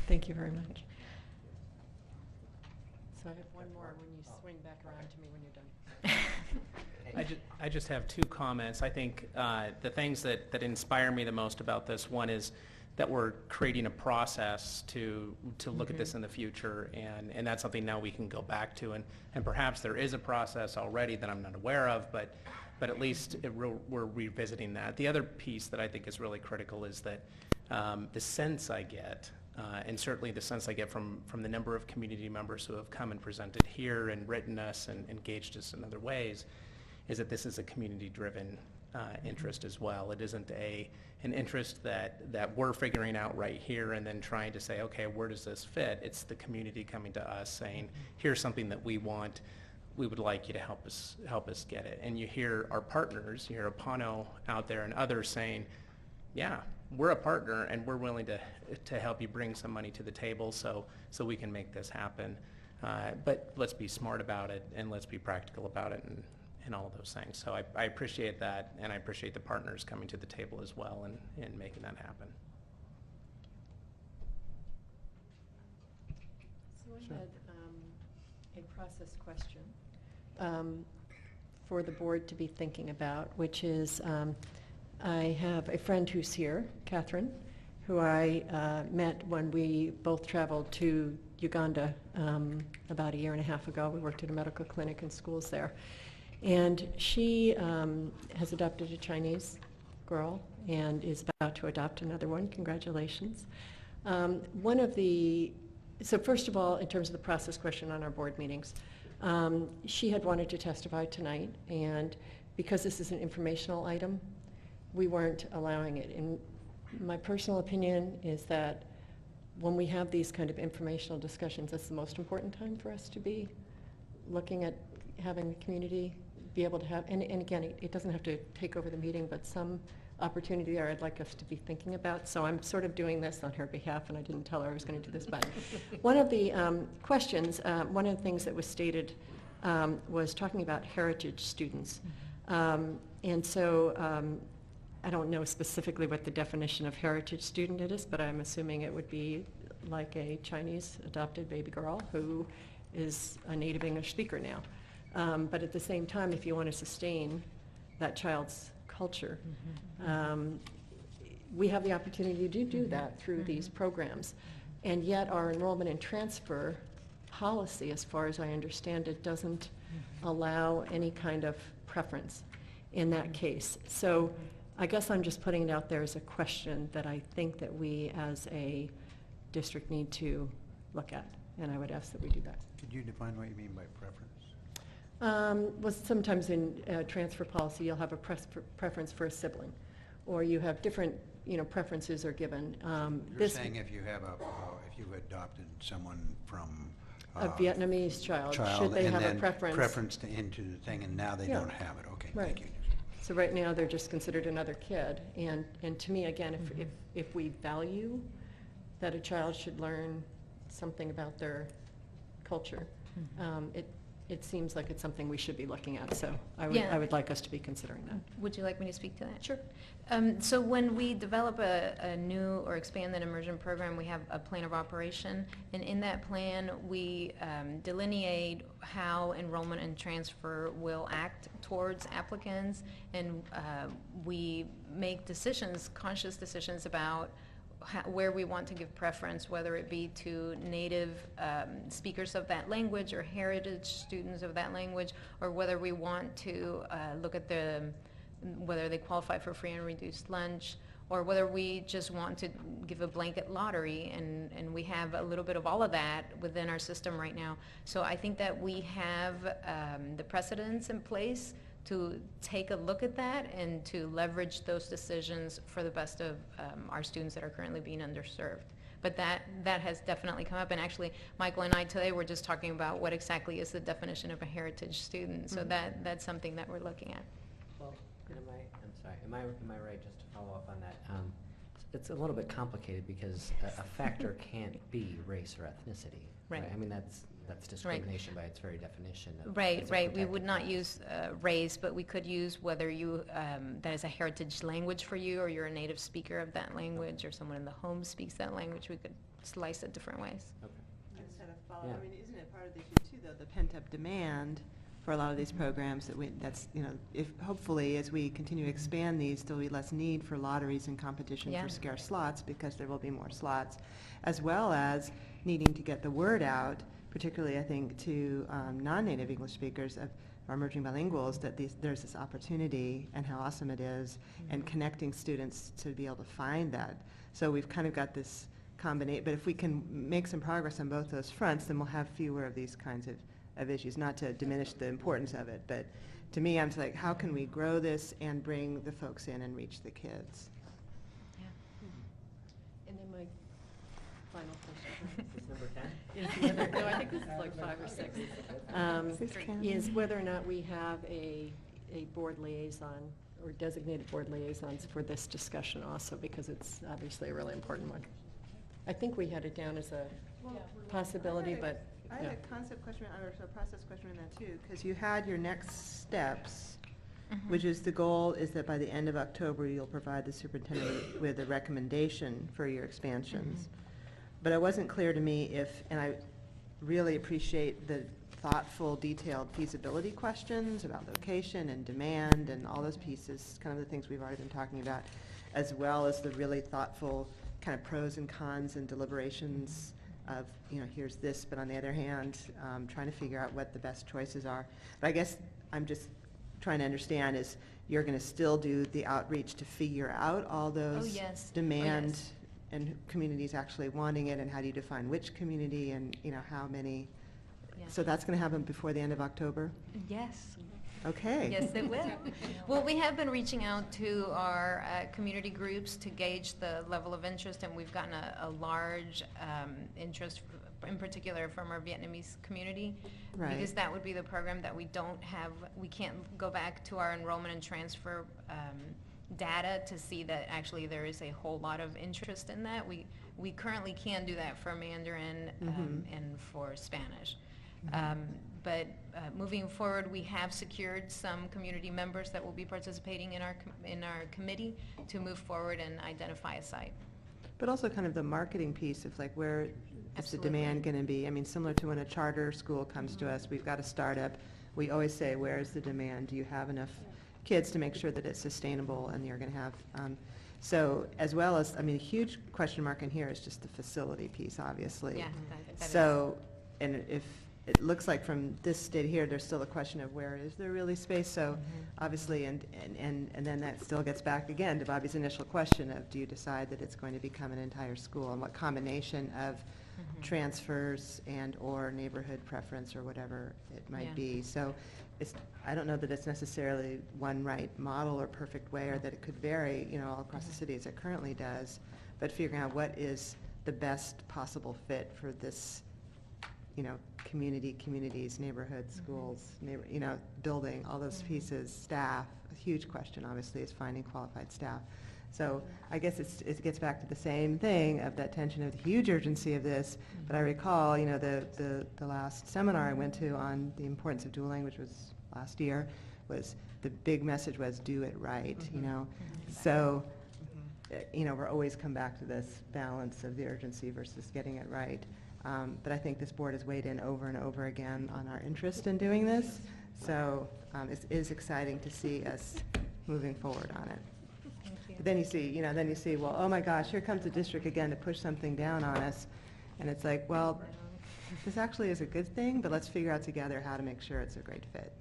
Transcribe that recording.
Thank you very much. So I have one more when you swing back around to me when you're done. I just have two comments. I think the things that inspire me the most about this one is that we're creating a process to look at this in the future, and that's something now we can go back to, and perhaps there is a process already that I'm not aware of, but at least we're revisiting that. The other piece that I think is really critical is that the sense I get, and certainly the sense I get from the number of community members who have come and presented here and written us and engaged us in other ways, is that this is a community-driven interest as well. It isn't an interest that we're figuring out right here and then trying to say, okay, where does this fit? It's the community coming to us saying, here's something that we want. We would like you to help us get it. And you hear our partners, you hear Apano out there and others saying, yeah, we're a partner and we're willing to help you bring some money to the table so we can make this happen. But let's be smart about it and let's be practical about it and all of those things. So I appreciate that, and I appreciate the partners coming to the table as well and making that happen. So I had a process question for the board to be thinking about, which is I have a friend who's here, Catherine, who I met when we both traveled to Uganda about a year and a half ago. We worked at a medical clinic and schools there. And she has adopted a Chinese girl and is about to adopt another one. Congratulations. So first of all, in terms of the process question on our board meetings, she had wanted to testify tonight, and because this is an informational item, we weren't allowing it. And my personal opinion is that when we have these kind of informational discussions, that's the most important time for us to be looking at having the community be able to have, and again, it doesn't have to take over the meeting, but some opportunity there I'd like us to be thinking about. So I'm sort of doing this on her behalf, and I didn't tell her I was going to do this, but one of the questions, one of the things that was stated was talking about heritage students. And so I don't know specifically what the definition of heritage student it is, but I'm assuming it would be like a Chinese adopted baby girl who is a native English speaker now. But at the same time, if you want to sustain that child's culture, we have the opportunity to do that through these programs. And yet our enrollment and transfer policy, as far as I understand it, doesn't allow any kind of preference in that case. So I guess I'm just putting it out there as a question that I think that we as a district need to look at, and I would ask that we do that. Could you define what you mean by preference? Well, sometimes in transfer policy, you'll have a preference for a sibling, or you have different, preferences are given. You're saying if you have if you adopted someone from a Vietnamese child, should they have a preference? Preference into the thing, and now they don't have it. Okay, right. Thank you. So right now, they're just considered another kid. And to me, again, if we value that a child should learn something about their culture, it seems like it's something we should be looking at. So I would like us to be considering that. Would you like me to speak to that? Sure. So when we develop a new or expand that immersion program, we have a plan of operation, and in that plan we delineate how enrollment and transfer will act towards applicants, and we make decisions, conscious decisions about where we want to give preference, whether it be to native speakers of that language or heritage students of that language, or whether we want to look at whether they qualify for free and reduced lunch, or whether we just want to give a blanket lottery, and we have a little bit of all of that within our system right now. So I think that we have the precedents in place to take a look at that and to leverage those decisions for the best of our students that are currently being underserved. But that has definitely come up, and actually Michael and I today were just talking about what exactly is the definition of a heritage student. So that's something that we're looking at. Well, am I right, just to follow up on that? It's a little bit complicated because a factor can't be race or ethnicity. Right. I mean, that's that's discrimination by its very definition. Right, it's a right. We protected would not class. use race, but we could use whether you, that is a heritage language for you, or you're a native speaker of that language, or someone in the home speaks that language. We could slice it different ways. Okay. I just had a follow, Yeah. I mean, isn't it part of the issue too, though, the pent-up demand for a lot of these programs that's, if, hopefully, as we continue to expand these, there'll be less need for lotteries and competition Yeah. for scarce slots, because there will be more slots, as well as needing to get the word out, particularly, I think, to non-native English speakers of our emerging bilinguals, that there's this opportunity and how awesome it is, and connecting students to be able to find that. So we've kind of got this combination, but if we can make some progress on both those fronts, then we'll have fewer of these kinds of issues, not to diminish the importance of it, but to me, I'm like, how can we grow this and bring the folks in and reach the kids? And then my final question. Is this number 10? Is whether, no, I think this is like 5 or 6. Is this Karen? Is whether or not we have a board liaison or designated board liaisons for this discussion also, because it's obviously a really important one. I think we had it down as a possibility, but, I had yeah. a concept question, or a process question on that too, because you had your next steps, which is the goal is that by the end of October, you'll provide the superintendent with a recommendation for your expansions. But it wasn't clear to me if, and I really appreciate the thoughtful, detailed feasibility questions about location and demand and all those pieces, kind of the things we've already been talking about, as well as the really thoughtful kind of pros and cons and deliberations of, here's this, but on the other hand, trying to figure out what the best choices are. But I guess I'm just trying to understand is you're going to still do the outreach to figure out all those yes. Oh, demand yes. and communities actually wanting it, and how do you define which community, and how many? Yeah. So that's going to happen before the end of October? Yes. Okay. Yes, it will. Well, we have been reaching out to our community groups to gauge the level of interest, and we've gotten a large interest, in particular from our Vietnamese community. Right. Because that would be the program that we don't have, we can't go back to our enrollment and transfer data to see that actually there is a whole lot of interest in that. We currently can do that for Mandarin and for Spanish. But moving forward, we have secured some community members that will be participating in our committee to move forward and identify a site. But also kind of the marketing piece of like, where is the Absolutely. demand going to be? I mean, similar to when a charter school comes to us, we've got a startup. We always say, where is the demand? Do you have enough kids to make sure that it's sustainable and you're going to have, so as well as, I mean, a huge question mark in here is just the facility piece, obviously. Yeah, that is. So, and if, it looks like from this state here, there's still a question of where is there really space, so obviously, and then that still gets back again to Bobby's initial question of, do you decide that it's going to become an entire school, and what combination of transfers and or neighborhood preference or whatever it might Yeah. be. So it's, I don't know that it's necessarily one right model or perfect way, or that it could vary, all across the city as it currently does, but figuring out what is the best possible fit for this, communities, neighborhoods, schools, building, all those pieces, staff. A huge question, obviously, is finding qualified staff. So I guess it gets back to the same thing of that tension of the huge urgency of this. But I recall, the last seminar I went to on the importance of dual language was last year, was the big message was do it right, So, we're always come back to this balance of the urgency versus getting it right. But I think this board has weighed in over and over again on our interest in doing this. So it is exciting to see us moving forward on it. Thank you. But then you see, well, oh my gosh, here comes the district again to push something down on us. And it's like, well, this actually is a good thing, but let's figure out together how to make sure it's a great fit.